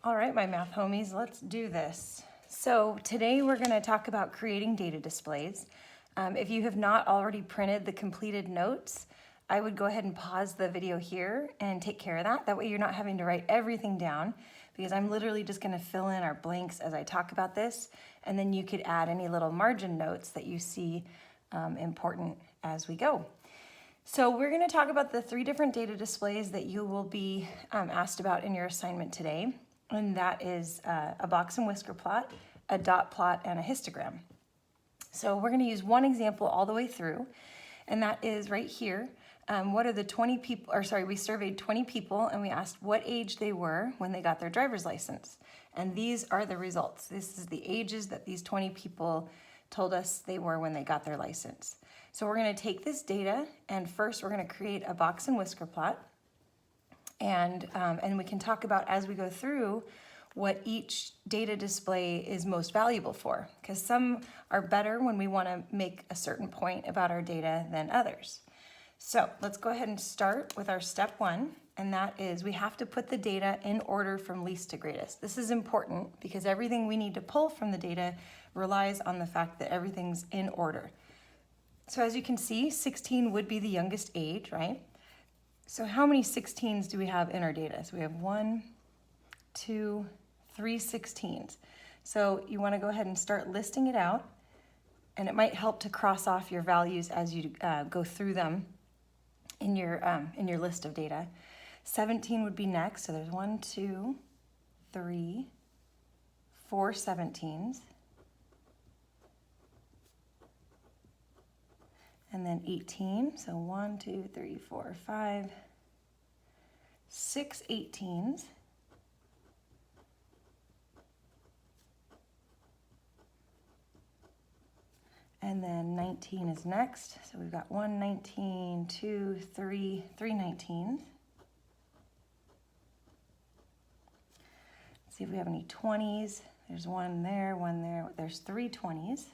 All right, my math homies, let's do this. So today we're going to talk about creating data displays. If you have not already printed the completed notes, I would go ahead and pause the video here and take care of that. That way you're not having to write everything down, because I'm literally just going to fill in our blanks as I talk about this, and then you could add any little margin notes that you see important as we go. So we're going to talk about the 3 different data displays that you will be asked about in your assignment today. And that is a box and whisker plot, a dot plot, and a histogram. So we're going to use one example all the way through, and that is right here. What are the 20 people, or sorry, we surveyed 20 people and we asked what age they were when they got their driver's license. And these are the results. This is the ages that these 20 people told us they were when they got their license. So we're going to take this data, and first we're going to create a box and whisker plot. And we can talk about as we go through what each data display is most valuable for, because some are better when we want to make a certain point about our data than others. So let's go ahead and start with our step 1, and that is we have to put the data in order from least to greatest. This is important because everything we need to pull from the data relies on the fact that everything's in order. So as you can see, 16 would be the youngest age, right? So how many 16s do we have in our data? So we have 1, 2, 3 16s. So you want to go ahead and start listing it out, and it might help to cross off your values as you go through them in your list of data. 17 would be next. So there's 1, 2, 3, 4 17s. And then 18, so 1, 2, 3, 4, 5, 6 18s. And then 19 is next. So we've got 1 19, 2, 3, 3 19s. Let's see if we have any 20s. There's 1 there, 1 there. There's 3 20s.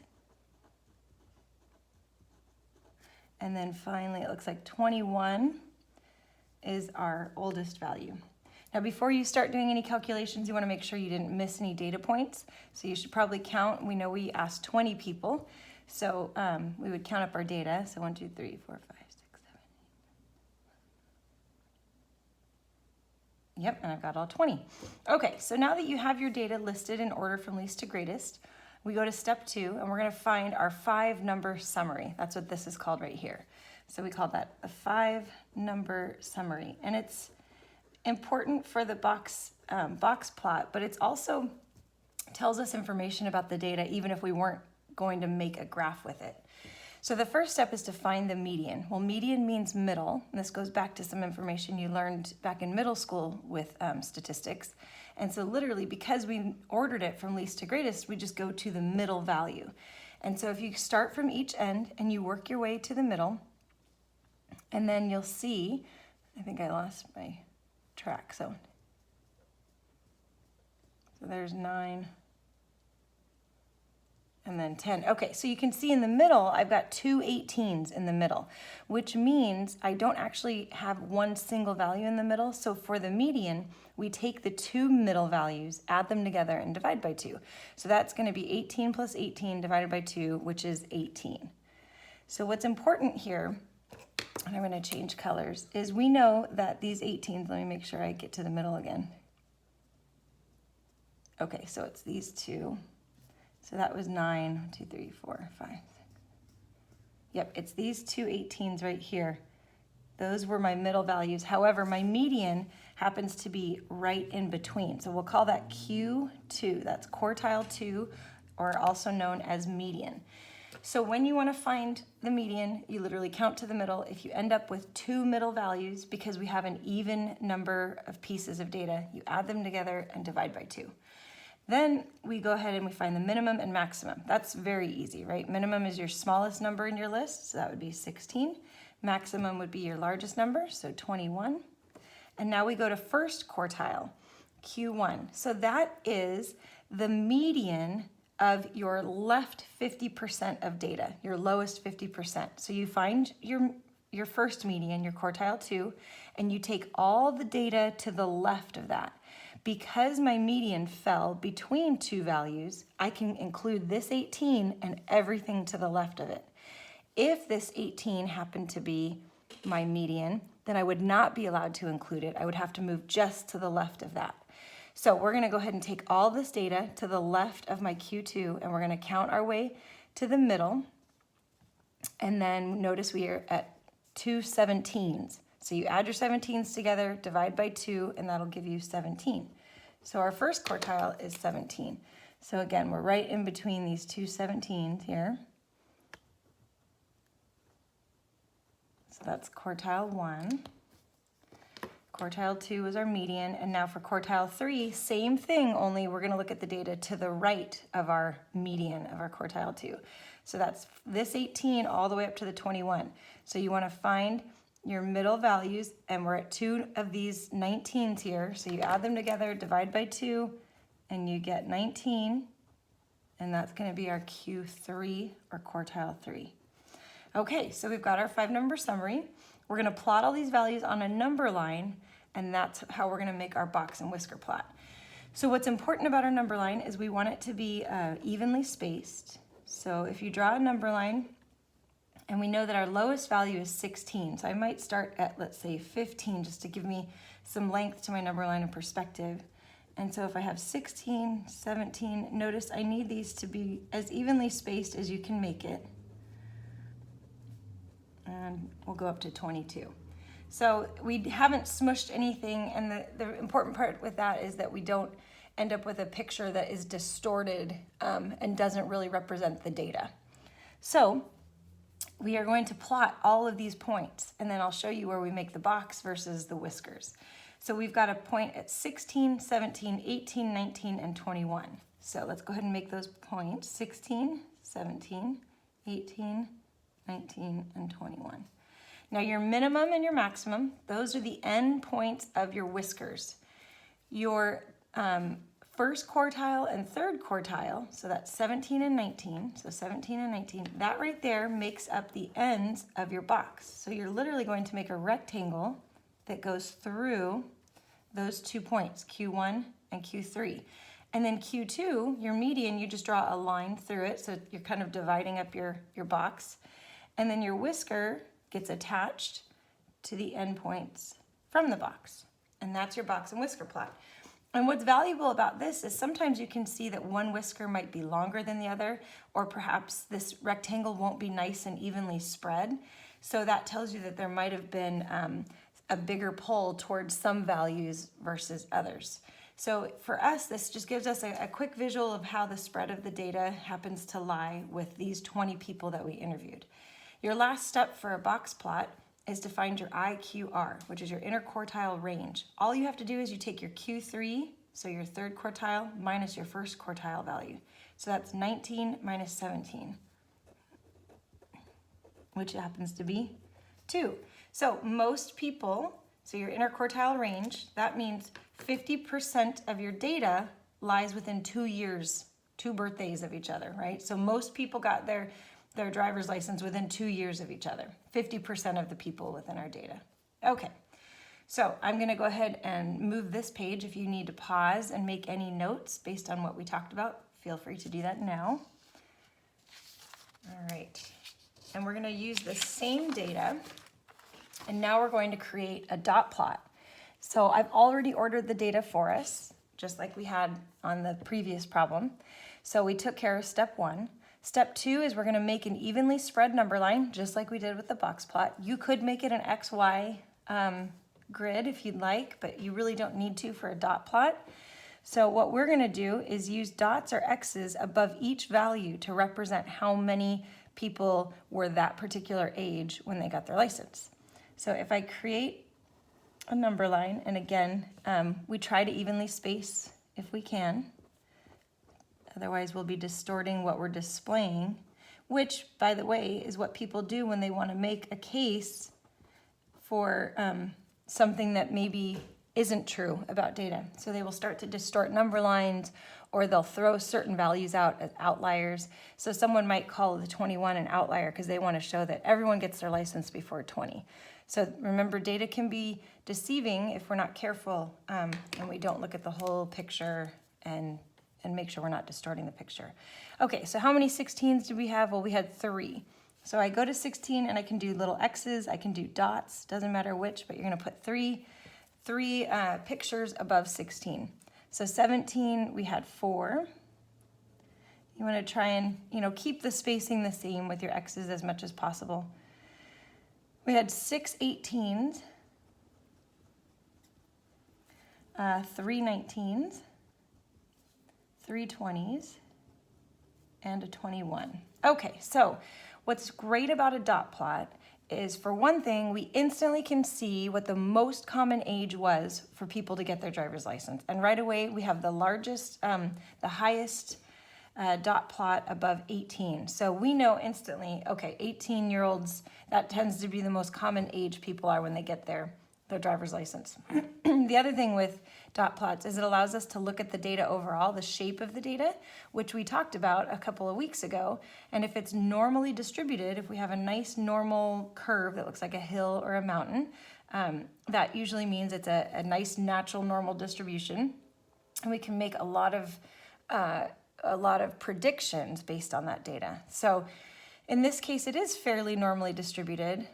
And then finally, it looks like 21 is our oldest value. Now, before you start doing any calculations, you want to make sure you didn't miss any data points. So you should probably count. We know we asked 20 people. So we would count up our data. So 1, 2, 3, 4, 5, 6, 7, 8. Yep, and I've got all 20. Okay, so now that you have your data listed in order from least to greatest, we go to step 2, and we're going to find our 5-number summary. That's what this is called right here. So we call that a 5-number summary. And it's important for the box plot, but it's also tells us information about the data even if we weren't going to make a graph with it. So the first step is to find the median. Well, median means middle, and this goes back to some information you learned back in middle school with statistics. And so literally, because we ordered it from least to greatest, we just go to the middle value. And so if you start from each end and you work your way to the middle, and then you'll see, I think I lost my track, so there's 9, and then 10. Okay, so you can see in the middle, I've got 2 18s in the middle, which means I don't actually have one single value in the middle. So for the median, we take the 2 middle values, add them together, and divide by 2. So that's going to be 18 plus 18 divided by 2, which is 18. So what's important here, and I'm going to change colors, is we know that these 18s, let me make sure I get to the middle again. Okay, so it's these 2. So that was 9, 1, 2, 3, 4, 5, 6. Yep, it's these 2 18s right here. Those were my middle values. However, my median happens to be right in between. So we'll call that Q2. That's quartile 2, or also known as median. So when you want to find the median, you literally count to the middle. If you end up with 2 middle values, because we have an even number of pieces of data, you add them together and divide by 2. Then we go ahead and we find the minimum and maximum. That's very easy, right? Minimum is your smallest number in your list, so that would be 16. Maximum would be your largest number, so 21. And now we go to first quartile, Q1. So that is the median of your left 50% of data, your lowest 50%. So you find your first median, your quartile 2, and you take all the data to the left of that. Because my median fell between two values, I can include this 18 and everything to the left of it. If this 18 happened to be my median, then I would not be allowed to include it. I would have to move just to the left of that. So we're gonna go ahead and take all this data to the left of my Q2, and we're gonna count our way to the middle. And then notice we are at 2 17s. So you add your 17s together, divide by 2, and that'll give you 17. So our first quartile is 17. So again, we're right in between these two 17s here. So that's quartile 1. Quartile 2 is our median, and now for quartile 3, same thing, only we're gonna look at the data to the right of our median of our quartile 2. So that's this 18 all the way up to the 21. So you wanna find your middle values, and we're at 2 of these 19s here. So you add them together, divide by 2, and you get 19, and that's gonna be our Q3 or quartile 3. Okay, so we've got our 5-number summary. We're gonna plot all these values on a number line, and that's how we're gonna make our box and whisker plot. So what's important about our number line is we want it to be evenly spaced. So if you draw a number line, and we know that our lowest value is 16, so I might start at, let's say, 15, just to give me some length to my number line and perspective. And so if I have 16, 17, notice I need these to be as evenly spaced as you can make it. And we'll go up to 22. So we haven't smushed anything, and the important part with that is that we don't end up with a picture that is distorted and doesn't really represent the data. So we are going to plot all of these points, and then I'll show you where we make the box versus the whiskers. So we've got a point at 16, 17, 18, 19, and 21. So let's go ahead and make those points: 16, 17, 18, 19, and 21. Now your minimum and your maximum, those are the end points of your whiskers. Your first quartile and third quartile, so that's 17 and 19, so 17 and 19, that right there makes up the ends of your box. So you're literally going to make a rectangle that goes through those 2 points, Q1 and Q3. And then Q2, your median, you just draw a line through it, so you're kind of dividing up your box. And then your whisker gets attached to the endpoints from the box. And that's your box and whisker plot. And what's valuable about this is sometimes you can see that one whisker might be longer than the other, or perhaps this rectangle won't be nice and evenly spread. So that tells you that there might have been a bigger pull towards some values versus others. So for us, this just gives us a quick visual of how the spread of the data happens to lie with these 20 people that we interviewed. Your last step for a box plot is to find your IQR, which is your interquartile range. All you have to do is you take your Q3, so your third quartile, minus your first quartile value. So that's 19 minus 17, which happens to be 2. So most people, so your interquartile range, that means 50% of your data lies within 2 years, 2 birthdays of each other, right? So most people got their driver's license within 2 years of each other, 50% of the people within our data. Okay, so I'm gonna go ahead and move this page. If you need to pause and make any notes based on what we talked about, feel free to do that now. All right, and we're gonna use the same data, and now we're going to create a dot plot. So I've already ordered the data for us, just like we had on the previous problem. So we took care of step 1. Step 2 is we're gonna make an evenly spread number line, just like we did with the box plot. You could make it an XY grid if you'd like, but you really don't need to for a dot plot. So what we're gonna do is use dots or X's above each value to represent how many people were that particular age when they got their license. So if I create a number line, and again, we try to evenly space if we can. Otherwise, we'll be distorting what we're displaying, which, by the way, is what people do when they want to make a case for something that maybe isn't true about data. So they will start to distort number lines, or they'll throw certain values out as outliers. So someone might call the 21 an outlier because they want to show that everyone gets their license before 20. So remember, data can be deceiving if we're not careful and we don't look at the whole picture and make sure we're not distorting the picture. Okay, so how many 16s do we have? Well, we had 3. So I go to 16 and I can do little X's, I can do dots, doesn't matter which, but you're gonna put three pictures above 16. So 17, we had 4. You wanna try and, keep the spacing the same with your X's as much as possible. We had 6 18s, 3 19s, 3 20s, and a 21. Okay, so what's great about a dot plot is, for one thing, we instantly can see what the most common age was for people to get their driver's license. And right away, we have the largest, the highest dot plot above 18. So we know instantly, okay, 18-year-olds, that tends to be the most common age people are when they get their driver's license. The other thing with dot plots is it allows us to look at the data overall, the shape of the data, which we talked about a couple of weeks ago. And if it's normally distributed, if we have a nice normal curve that looks like a hill or a mountain, that usually means it's a nice natural normal distribution. And we can make a lot of predictions based on that data. So in this case, it is fairly normally distributed,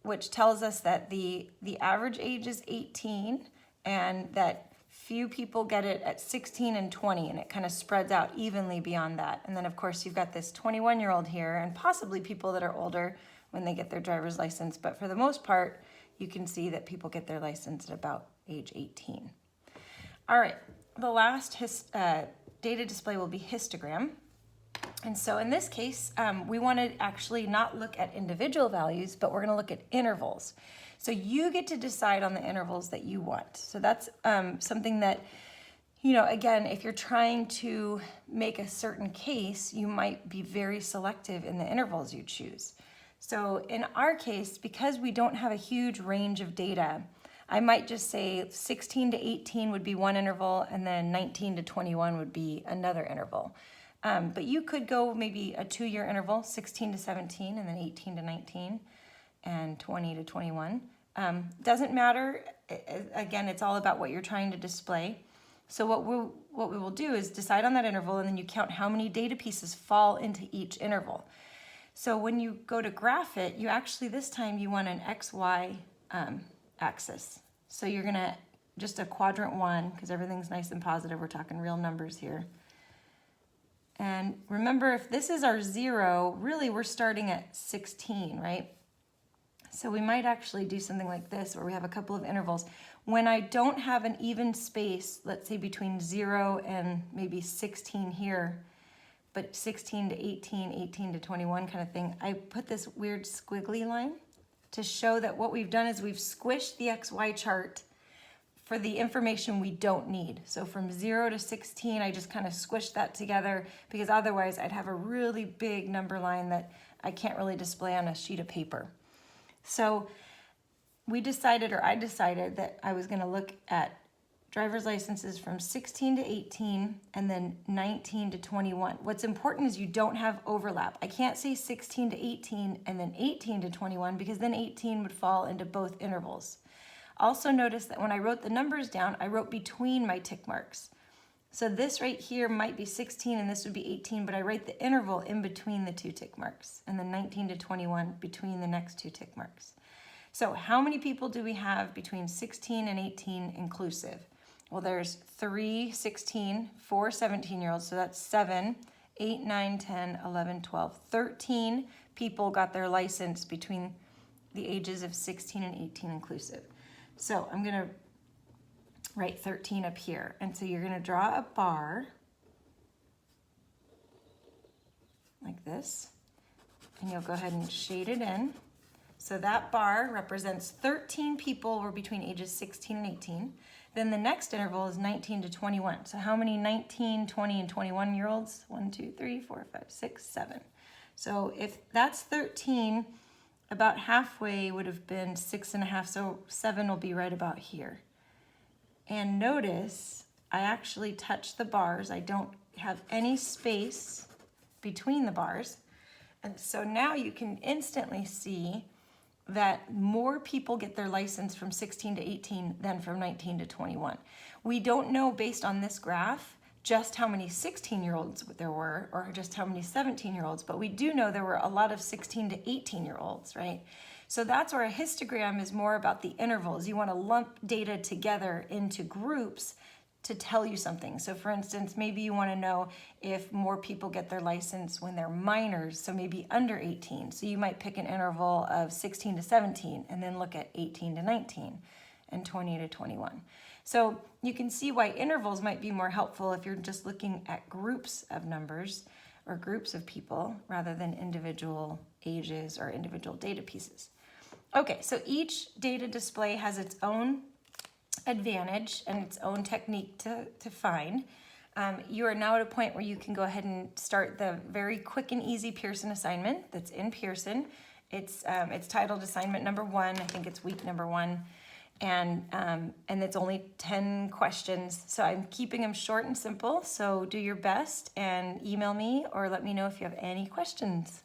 which tells us that the average age is 18 and that few people get it at 16 and 20, and it kind of spreads out evenly beyond that. And then of course you've got this 21-year-old here and possibly people that are older when they get their driver's license. But for the most part, you can see that people get their license at about age 18. All right, the last data display will be histogram. And so in this case, we want to actually not look at individual values, but we're going to look at intervals. So you get to decide on the intervals that you want. So that's something that, again, if you're trying to make a certain case, you might be very selective in the intervals you choose. So in our case, because we don't have a huge range of data, I might just say 16 to 18 would be one interval, and then 19 to 21 would be another interval. But you could go maybe a 2-year interval, 16 to 17, and then 18 to 19, and 20 to 21. Doesn't matter. Again, it's all about what you're trying to display. So what we will do is decide on that interval, and then you count how many data pieces fall into each interval. So when you go to graph it, you actually, this time you want an XY axis. So you're gonna, just a quadrant 1, because everything's nice and positive, we're talking real numbers here. And remember, if this is our 0, really we're starting at 16, right? So we might actually do something like this, where we have a couple of intervals. When I don't have an even space, let's say between 0 and maybe 16 here, but 16 to 18, 18 to 21 kind of thing, I put this weird squiggly line to show that what we've done is we've squished the XY chart for the information we don't need. So from 0 to 16, I just kind of squished that together, because otherwise I'd have a really big number line that I can't really display on a sheet of paper. So I decided that I was gonna look at driver's licenses from 16 to 18 and then 19 to 21. What's important is you don't have overlap. I can't say 16 to 18 and then 18 to 21, because then 18 would fall into both intervals. Also notice that when I wrote the numbers down, I wrote between my tick marks. So this right here might be 16 and this would be 18, but I write the interval in between the 2 tick marks, and then 19 to 21 between the next 2 tick marks. So how many people do we have between 16 and 18 inclusive? Well, there's 3 16, 4 17-year-olds, so that's 7, 8, 9, 10, 11, 12, 13 people got their license between the ages of 16 and 18 inclusive. So I'm gonna write 13 up here. And so you're gonna draw a bar like this, and you'll go ahead and shade it in. So that bar represents 13 people were between ages 16 and 18. Then the next interval is 19 to 21. So how many 19, 20, and 21-year-olds? 1, 2, 3, 4, 5, 6, 7. So if that's 13, about halfway would have been 6.5, so 7 will be right about here. And notice, I actually touch the bars. I don't have any space between the bars. And so now you can instantly see that more people get their license from 16 to 18 than from 19 to 21. We don't know based on this graph just how many 16-year-olds there were or just how many 17-year-olds, but we do know there were a lot of 16 to 18-year-olds, right? So that's where a histogram is more about the intervals. You want to lump data together into groups to tell you something. So for instance, maybe you want to know if more people get their license when they're minors, so maybe under 18. So you might pick an interval of 16 to 17 and then look at 18 to 19 and 20 to 21. So you can see why intervals might be more helpful if you're just looking at groups of numbers or groups of people rather than individual ages or individual data pieces. Okay, so each data display has its own advantage and its own technique to find. You are now at a point where you can go ahead and start the very quick and easy Pearson assignment that's in Pearson. It's titled assignment number 1. I think it's week number 1. And it's only 10 questions. So I'm keeping them short and simple. So do your best and email me or let me know if you have any questions.